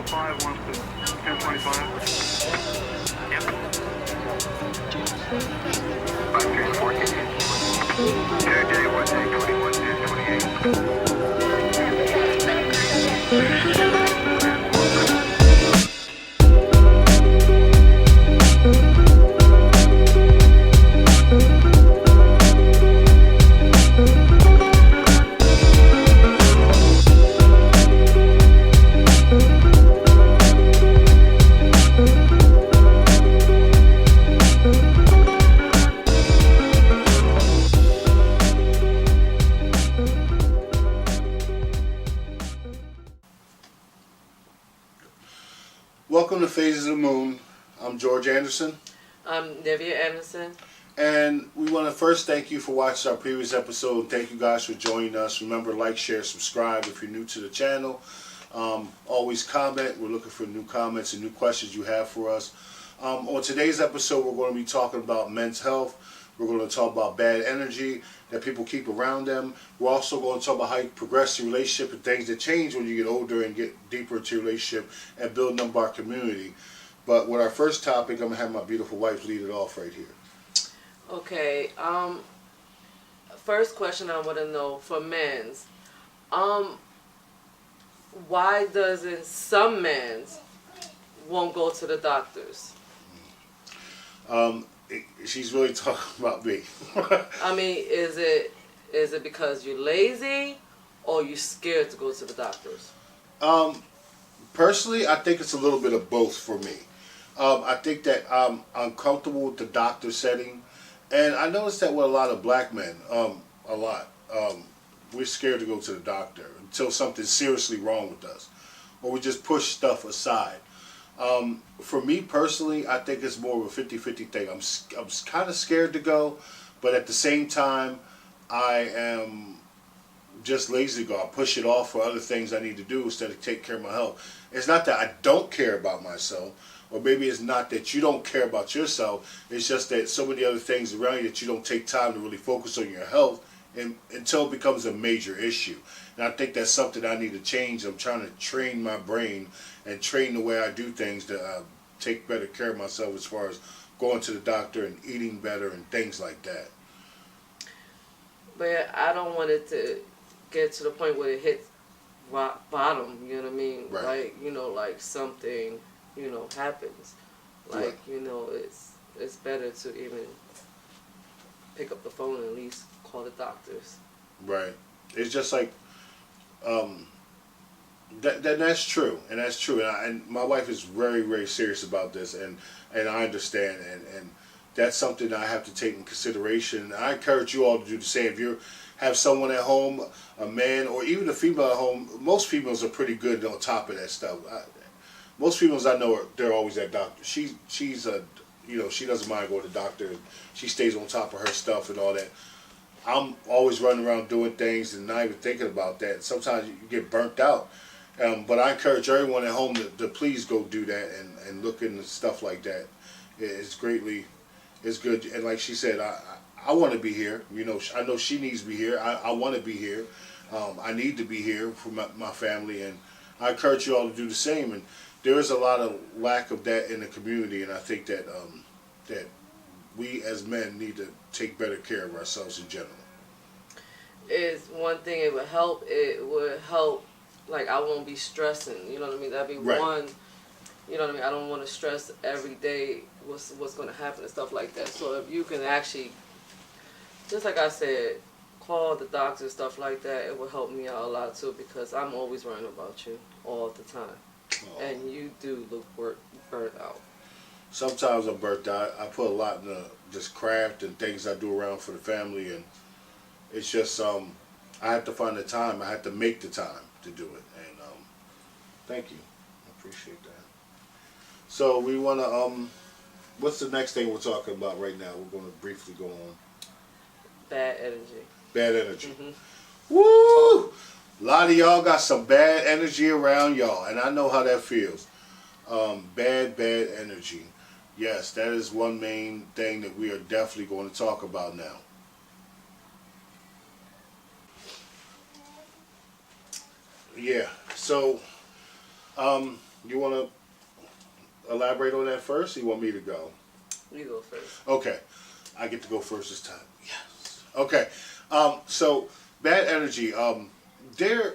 5 wants to 1025. Yep. 514. 2J1 21 Welcome to Phases of the Moon. I'm George Anderson. I'm Nivea Anderson. And we want to first thank you for watching our previous episode. Thank you guys for joining us. Remember, like, share, subscribe if you're new to the channel. Always comment. We're looking for new comments and new questions you have for us. On today's episode, we're going to be talking about men's health. We're going to talk about bad energy that people keep around them. We're also going to talk about how you progress your relationship and things that change when you get older and get deeper into your relationship and building up our community. But with our first topic, I'm going to have my beautiful wife lead it off right here. Okay. First question I want to know for men's, why doesn't some men's won't go to the doctors? She's really talking about me. I mean, is it because you're lazy or you scared to go to the doctors? Personally, I think it's a little bit of both for me. I think that I'm uncomfortable with the doctor setting, and I noticed that with a lot of black men, we're scared to go to the doctor until something's seriously wrong with us, or we just push stuff aside. For me personally, I think it's more of a 50-50 thing. I'm kind of scared to go, but at the same time, I am just lazy to go. I push it off for other things I need to do instead of take care of my health. It's not that I don't care about myself, or maybe it's not that you don't care about yourself. It's just that so many other things around you that you don't take time to really focus on your health until it becomes a major issue. And I think that's something I need to change. I'm trying to train my brain and train the way I do things to take better care of myself as far as going to the doctor and eating better and things like that. But I don't want it to get to the point where it hits rock bottom, you know what I mean? Right. Like, like something, happens. Like, Right. It's better to even pick up the phone and at least call the doctors. Right. It's just like, that's true, and that's true, and my wife is very, very serious about this, and I understand, and that's something I have to take in consideration. I encourage you all to do the same. If you have someone at home, a man, or even a female at home, most females are pretty good on top of that stuff. Most females I know they're always at doctor. She's she doesn't mind going to the doctor. She stays on top of her stuff and all that. I'm always running around doing things and not even thinking about that. Sometimes you get burnt out. But I encourage everyone at home to please go do that and look into stuff like that. It's good. And like she said, I want to be here. I know she needs to be here. I want to be here. I need to be here for my family. And I encourage you all to do the same. And there is a lot of lack of that in the community. And I think that that we as men need to take better care of ourselves in general. Is one thing it would help. It would help. Like, I won't be stressing, you know what I mean? That'd be Right. one, you know what I mean? I don't want to stress every day what's going to happen and stuff like that. So if you can actually, just like I said, call the doctor and stuff like that, it will help me out a lot too, because I'm always worrying about you all the time. Oh. And you do look burnt out. Sometimes I'm burnt out. I put a lot in just craft and things I do around for the family, and it's just I have to find the time. I have to make the time to do it, and thank you. I appreciate that. So we want to what's the next thing we're talking about right now? We're going to briefly go on. Bad energy. Bad energy. Mm-hmm. Woo! A lot of y'all got some bad energy around y'all, and I know how that feels. Bad energy. Yes, that is one main thing that we are definitely going to talk about now. Yeah, so You want to elaborate on that first, or you want me to go? You go first. Okay, I get to go first this time. Yes. Okay, so bad energy. There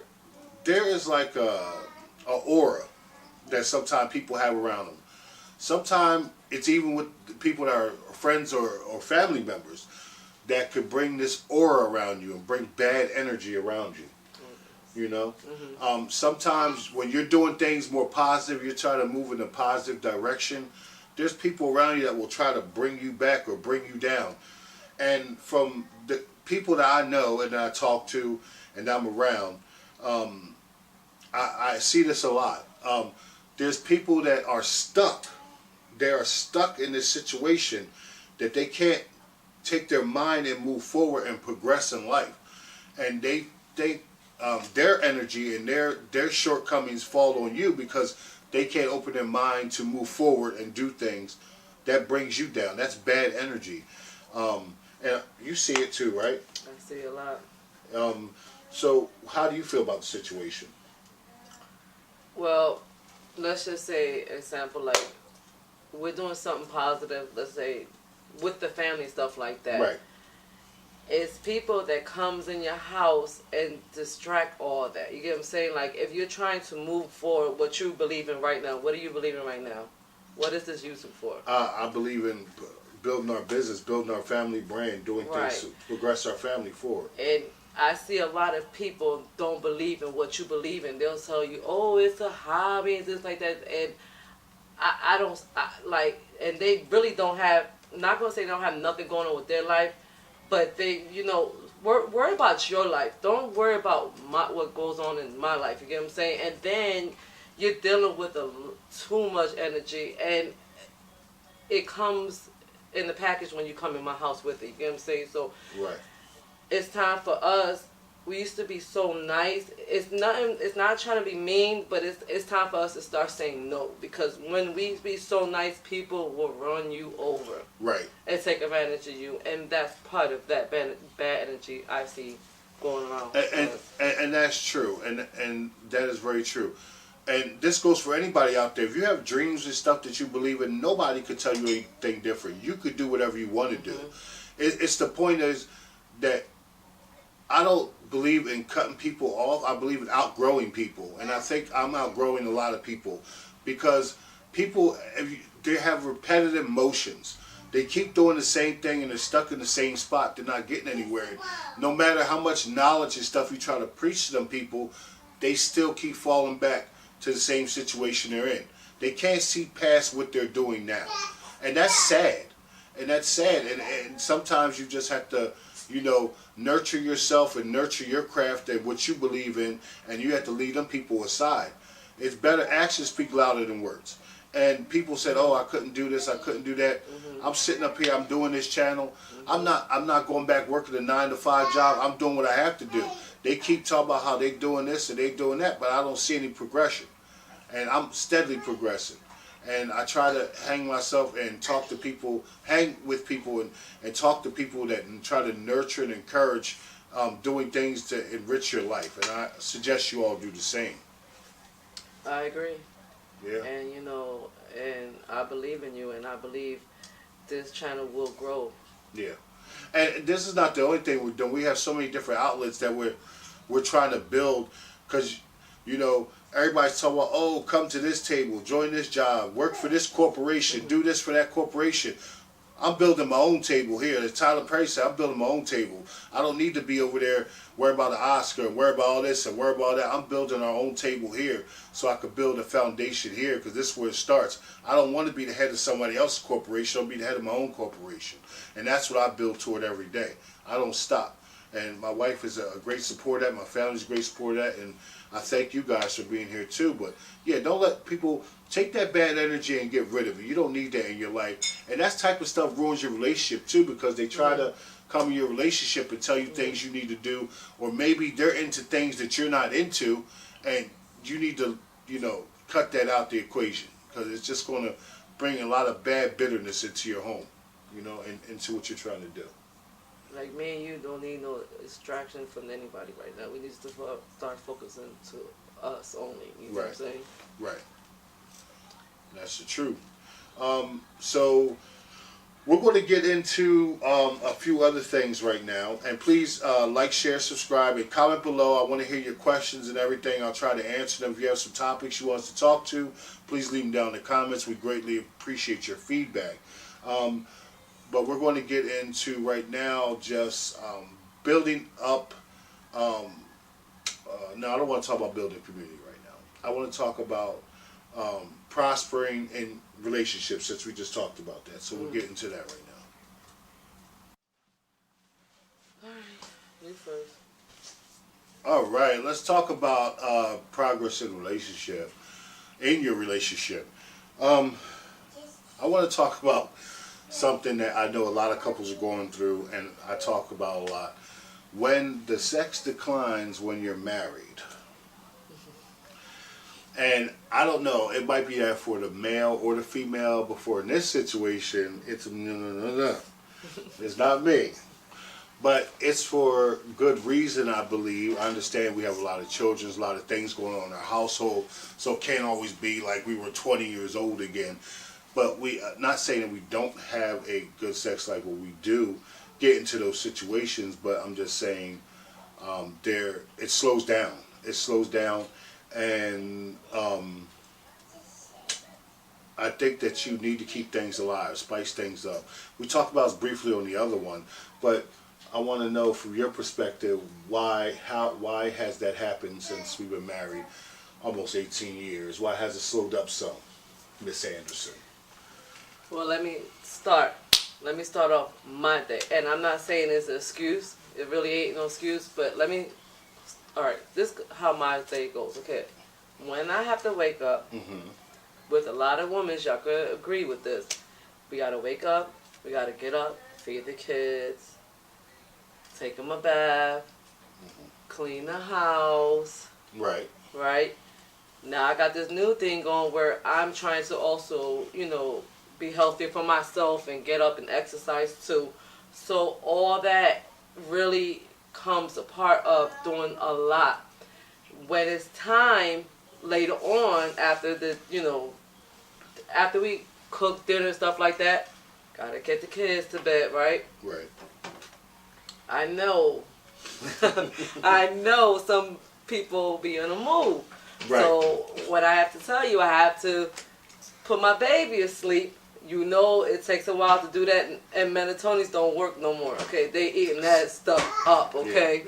is like a aura that sometimes people have around them. Sometimes it's even with the people that are friends or family members that could bring this aura around you and bring bad energy around you. You know, sometimes when you're doing things more positive, you're trying to move in a positive direction. There's people around you that will try to bring you back or bring you down. And from the people that I know and that I talk to and I'm around, I see this a lot. There's people that are stuck. They are stuck in this situation that they can't take their mind and move forward and progress in life. And they their energy and their shortcomings fall on you because they can't open their mind to move forward and do things. That brings you down. That's bad energy. And you see it too, right? I see a lot. So how do you feel about the situation? Well, let's just say, example, like, we're doing something positive, let's say, with the family, stuff like that. Right. It's people that comes in your house and distract all that. You get what I'm saying? Like, if you're trying to move forward, what you believe in right now, what do you believe in right now? What is this using for? I believe in building our business, building our family brand, doing things to progress our family forward. And I see a lot of people don't believe in what you believe in. They'll tell you, oh, it's a hobby and this like that. And I don't, and they really don't have, not going to say they don't have nothing going on with their life, but they, worry about your life. Don't worry about what goes on in my life. You get what I'm saying? And then you're dealing with too much energy, and it comes in the package when you come in my house with it. You get what I'm saying? So right. It's time for us. We used to be so nice. It's not trying to be mean, but it's time for us to start saying no. Because when we be so nice, people will run you over. Right. And take advantage of you. And that's part of that bad energy I see going around. And that's true. And that is very true. And this goes for anybody out there. If you have dreams and stuff that you believe in, nobody could tell you anything different. You could do whatever you want to do. It's the point is that I don't believe in cutting people off. I believe in outgrowing people. And I think I'm outgrowing a lot of people because people, they have repetitive motions. They keep doing the same thing and they're stuck in the same spot. They're not getting anywhere. No matter how much knowledge and stuff you try to preach to them people, they still keep falling back to the same situation they're in. They can't see past what they're doing now. And that's sad. And that's sad. And sometimes you just have to, nurture yourself and nurture your craft and what you believe in, and you have to leave them people aside. It's better actions speak louder than words. And people said, oh, I couldn't do this, I couldn't do that. I'm sitting up here, I'm doing this channel. I'm not going back working a 9-to-5 job. I'm doing what I have to do. They keep talking about how they doing this and they doing that, but I don't see any progression. And I'm steadily progressing. And I try to hang myself and talk to people, hang with people and talk to people and try to nurture and encourage doing things to enrich your life. And I suggest you all do the same. I agree. Yeah. And, and I believe in you, and I believe this channel will grow. Yeah. And this is not the only thing we're doing. We have so many different outlets that we're trying to build because, everybody's talking about, oh, come to this table, join this job, work for this corporation, do this for that corporation. I'm building my own table here. As Tyler Perry said, I'm building my own table. I don't need to be over there worried about an Oscar and worry about all this and worry about that. I'm building our own table here so I could build a foundation here because this is where it starts. I don't want to be the head of somebody else's corporation. I'll be the head of my own corporation. And that's what I build toward every day. I don't stop. And my wife is a great supporter of that. My family's a great supporter of that. And I thank you guys for being here too. But yeah, don't let people take that bad energy and get rid of it. You don't need that in your life. And that type of stuff ruins your relationship too because they try to come in your relationship and tell you things you need to do. Or maybe they're into things that you're not into. And you need to, cut that out the equation. Because it's just going to bring a lot of bad bitterness into your home. And into what you're trying to do. Like me and you don't need no distraction from anybody right now. We need to start focusing to us only. You know what I'm saying? Right. That's the truth. So we're going to get into a few other things right now. And please like, share, subscribe, and comment below. I want to hear your questions and everything. I'll try to answer them. If you have some topics you want us to talk to, please leave them down in the comments. We greatly appreciate your feedback. But we're going to get into right now just building up. No, I don't want to talk about building community right now. I want to talk about prospering in relationships, since we just talked about that. So we'll get into that right now. You first. All right, let's talk about progress in your relationship. I want to talk about something that I know a lot of couples are going through, and I talk about a lot. When the sex declines when you're married. And I don't know, it might be that for the male or the female, but for in this situation, it's no. It's not me. But it's for good reason, I believe. I understand we have a lot of children, a lot of things going on in our household, so it can't always be like we were 20 years old again. But we, not saying that we don't have a good sex life, what we do get into those situations, but I'm just saying it slows down. It slows down. And I think that you need to keep things alive, spice things up. We talked about this briefly on the other one, but I want to know from your perspective why has that happened since we've been married almost 18 years? Why has it slowed up some, Miss Anderson? Well, let me start off my day, and I'm not saying it's an excuse. It really ain't no excuse, but alright, this is how my day goes, okay? When I have to wake up, with a lot of women, y'all could agree with this. We gotta wake up, we gotta get up, feed the kids, take them a bath, clean the house. Right. Right? Now I got this new thing going where I'm trying to also, be healthier for myself and get up and exercise too. So all that really comes a part of doing a lot. When it's time later on after after we cook dinner and stuff like that, gotta get the kids to bed, right? Right. I know I know some people be in a mood. Right. So what I have to tell you, I have to put my baby asleep. It takes a while to do that, and melatonin don't work no more. Okay, they eating that stuff up. Okay,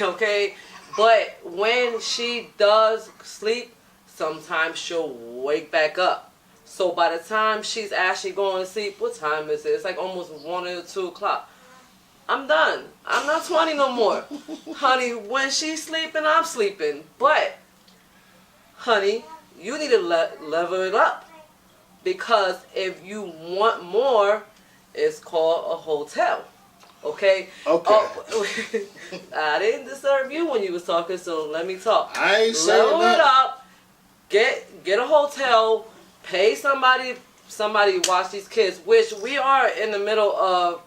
okay. But when she does sleep, sometimes she'll wake back up. So by the time she's actually going to sleep, what time is it? It's like almost 1 or 2 o'clock. I'm done. I'm not 20 no more, honey. When she's sleeping, I'm sleeping. But, honey, you need to level it up. Because if you want more, it's called a hotel. Okay? Okay. I didn't disturb you when you was talking, so let me talk. I ain't saying Level it up. Get a hotel. Pay somebody watch these kids, which we are in the middle of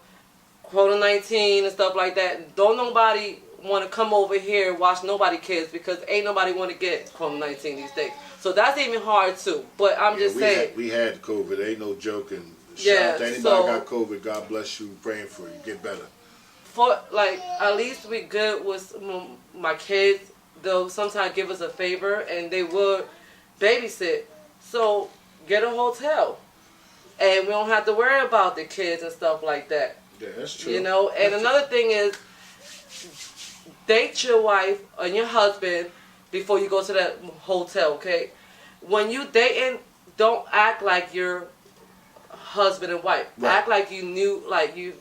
Corona-19 and stuff like that. Don't nobody want to come over here and watch nobody kids because ain't nobody want to get Corona-19 these days. So that's even hard too. But I'm just saying. We had COVID. Ain't no joking. Yeah, Shout out to anybody got COVID. God bless you. Praying for you. Get better. At least we good with my kids. They'll sometimes give us a favor and they will babysit. So get a hotel. And we don't have to worry about the kids and stuff like that. Yeah, that's true. And another thing is, date your wife and your husband before you go to that hotel, okay? When you dating, don't act like you're husband and wife. Right. Act like you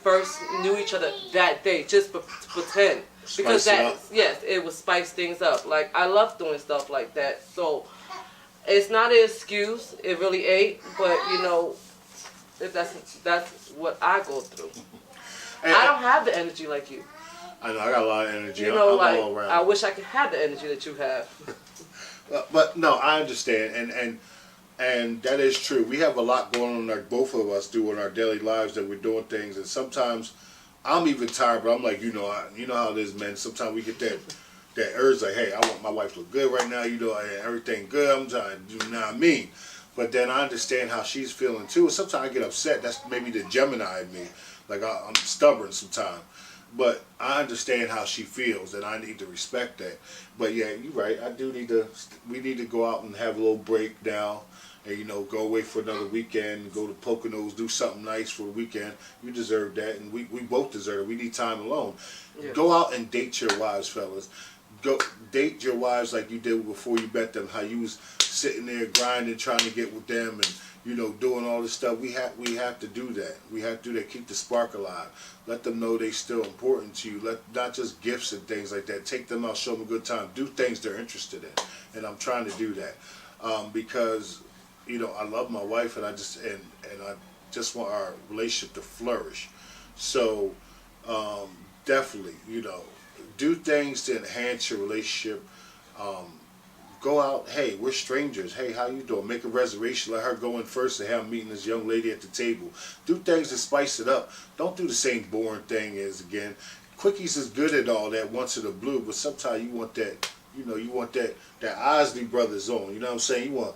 first knew each other that day. Just pretend. Because it would spice things up. Like, I love doing stuff like that. So, it's not an excuse. It really ain't. But, if that's what I go through. I don't have the energy like you. I know, I got a lot of energy. I'm all around. I wish I could have the energy that you have. But no, I understand, and that is true. We have a lot going on, both of us do in our daily lives, that we're doing things, and sometimes I'm even tired. But I'm like, how it is, man. Sometimes we get that urge, like, hey, I want my wife to look good right now. Everything good. I'm trying to do, what I mean. But then I understand how she's feeling too. Sometimes I get upset. That's maybe the Gemini in me. Like I'm stubborn sometimes. But I understand how she feels, and I need to respect that. But yeah, you're right. I do need to. We need to go out and have a little break now, and go away for another weekend. Go to Poconos, do something nice for the weekend. You deserve that, and we both deserve it. We need time alone. Yeah. Go out and date your wives, fellas. Go date your wives like you did before you met them. How you was sitting there grinding, trying to get with them, and doing all this stuff. We have to do that. We have to do that. Keep the spark alive. Let them know they still important to you. Not just gifts and things like that. Take them out, show them a good time. Do things they're interested in, and I'm trying to do that because I love my wife, and I just want our relationship to flourish. So definitely, do things to enhance your relationship. Go out, hey, we're strangers. Hey, how you doing? Make a reservation. Let her go in first and have meeting this young lady at the table. Do things to spice it up. Don't do the same boring thing as again. Quickies is good at all that once in a blue, but sometimes you want that, you want that Isley Brothers on. You know what I'm saying? You want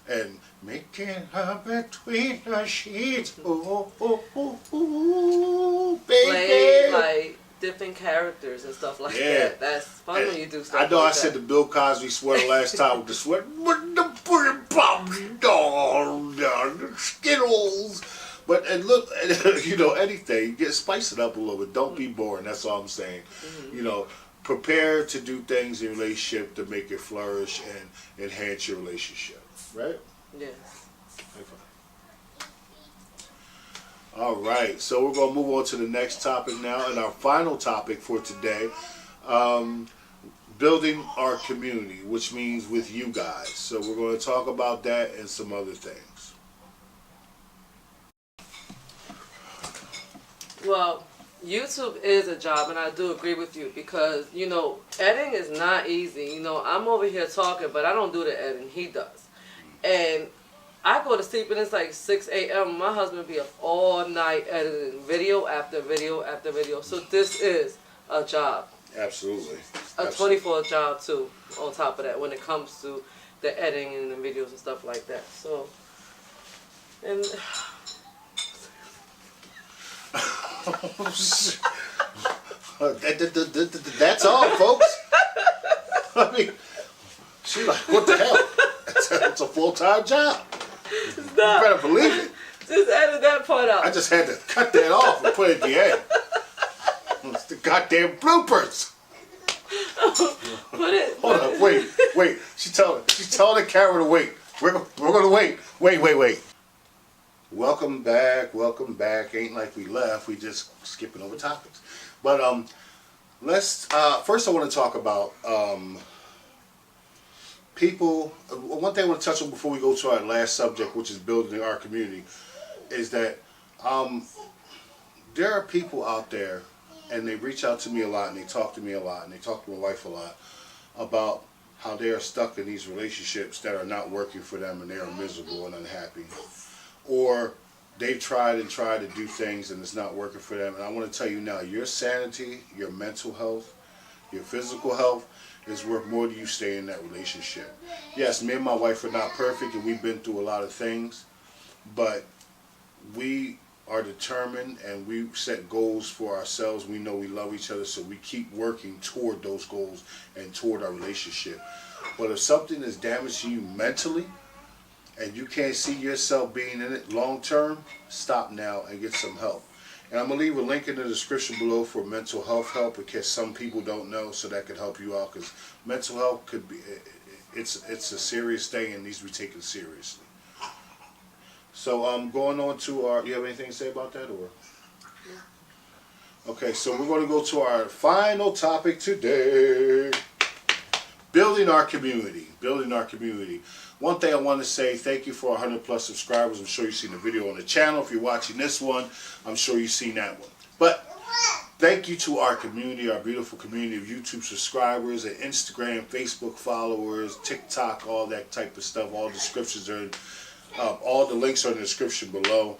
and making her between the sheets. Oh, oh, oh, oh, baby. Play like different characters and stuff like Yeah. that. That's fun when you do stuff. I know like I said the Bill Cosby sweater last time with the sweater, but the pretty pops down, the Skittles. But and look, anything, spice it up a little bit. Don't be boring. That's all I'm saying. Mm-hmm. Prepare to do things in your relationship to make it flourish and enhance your relationship. Right? Yes. All right, so we're going to move on to the next topic now, and our final topic for today, building our community, which means with you guys. So we're going to talk about that and some other things. Well, YouTube is a job, and I do agree with you because, editing is not easy. I'm over here talking, but I don't do the editing. He does. And I go to sleep and it's like 6 a.m. My husband be up all night editing video after video after video. So this is a job. Absolutely. A 24 job too, on top of that, when it comes to the editing and the videos and stuff like that. So, and... That's all, folks. I mean, she's like, what the hell? It's a full-time job. You better believe it. Just edit that part out. I just had to cut that off and put it at the end. It's the goddamn bloopers. Put it. Hold up, wait. She's telling the camera to wait. We're gonna wait. Wait. Welcome back. Ain't like we left. We just skipping over topics. But let's first I want to talk about people. One thing I want to touch on before we go to our last subject, which is building our community, is that there are people out there, and they reach out to me a lot, and they talk to me a lot, and they talk to my wife a lot about how they are stuck in these relationships that are not working for them, and they are miserable and unhappy, or they've tried to do things and it's not working for them. And I want to tell you now, your sanity, your mental health, your physical health is worth more to you staying in that relationship. Yes, me and my wife are not perfect, and we've been through a lot of things, but we are determined and we set goals for ourselves. We know we love each other, so we keep working toward those goals and toward our relationship. But if something is damaging you mentally and you can't see yourself being in it long term, stop now and get some help. And I'm going to leave a link in the description below for mental health help, in case some people don't know, so that could help you out, because mental health could be, it's a serious thing and needs to be taken seriously. So going on to our, you have anything to say about that, or? Okay, so we're going to go to our final topic today. Building our community. One thing I want to say, thank you for 100 plus subscribers. I'm sure you've seen the video on the channel. If you're watching this one, I'm sure you've seen that one. But thank you to our community, our beautiful community of YouTube subscribers and Instagram, Facebook followers, TikTok, all that type of stuff. All descriptions are in, all the links are in the description below.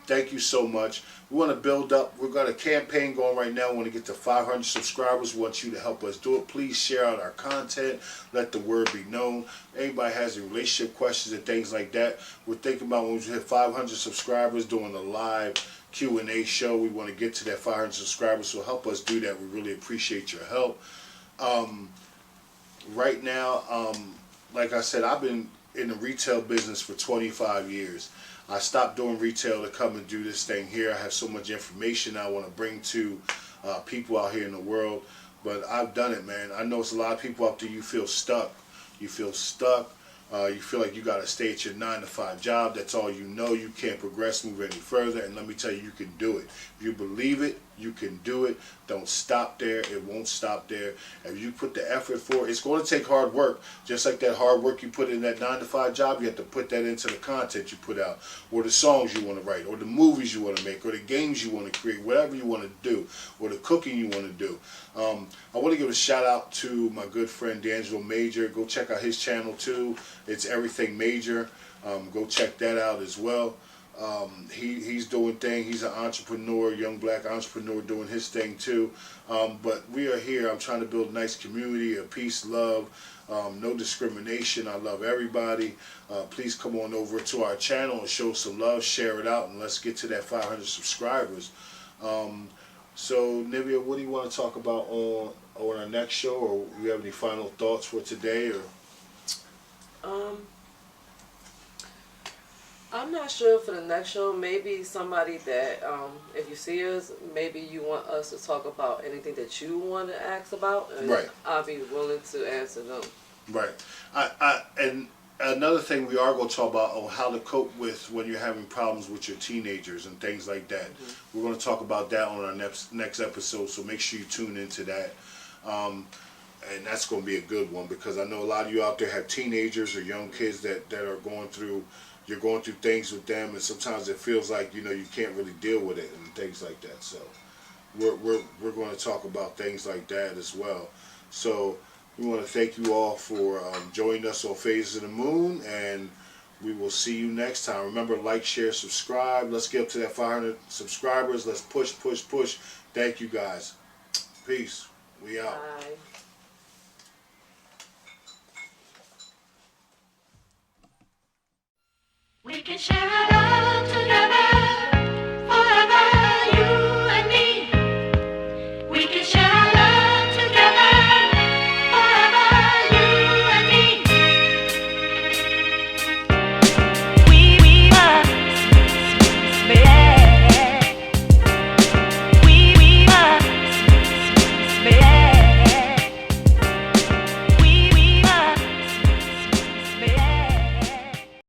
Thank you so much. We want to build up. We've got a campaign going right now. We want to get to 500 subscribers. We want you to help us do it. Please share out our content. Let the word be known. Anybody has any relationship questions and things like that, we're thinking about when we hit 500 subscribers doing a live Q&A show. We want to get to that 500 subscribers, so help us do that. We really appreciate your help. Right now, like I said, I've been in the retail business for 25 years. I stopped doing retail to come and do this thing here. I have so much information I want to bring to people out here in the world, but I've done it, man. I know it's a lot of people out there, you feel stuck. You feel stuck. You feel like you got to stay at your 9-to-5 job. That's all you know. You can't progress, move any further. And let me tell you, you can do it. If you believe it, you can do it. Don't stop there. It won't stop there. If you put the effort for it, it's going to take hard work. Just like that hard work you put in that 9-to-5 job, you have to put that into the content you put out, or the songs you want to write, or the movies you want to make, or the games you want to create, whatever you want to do, or the cooking you want to do. I want to give a shout out to my good friend D'Angelo Major. Go check out his channel too. It's Everything Major. Go check that out as well. He's doing things. He's an entrepreneur, young black entrepreneur doing his thing too. But we are here. I'm trying to build a nice community of peace, love, no discrimination. I love everybody. Please come on over to our channel and show some love, share it out, and let's get to that 500 subscribers. So Nivea, what do you want to talk about on our next show, or do you have any final thoughts for today? Or I'm not sure for the next show. Maybe somebody that, if you see us, maybe you want us to talk about anything that you want to ask about, and right. I'll be willing to answer them. Right. And another thing we are going to talk about how to cope with when you're having problems with your teenagers and things like that. Mm-hmm. We're going to talk about that on our next episode, so make sure you tune into that. And that's going to be a good one, because I know a lot of you out there have teenagers or young kids that are going through, you're going through things with them, and sometimes it feels like, you know, you can't really deal with it and things like that. So we're going to talk about things like that as well. So we want to thank you all for joining us on Phases of the Moon, and we will see you next time. Remember, like, share, subscribe. Let's get up to that 500 subscribers. Let's push, push, push. Thank you, guys. Peace. We out. Bye. We can share it all.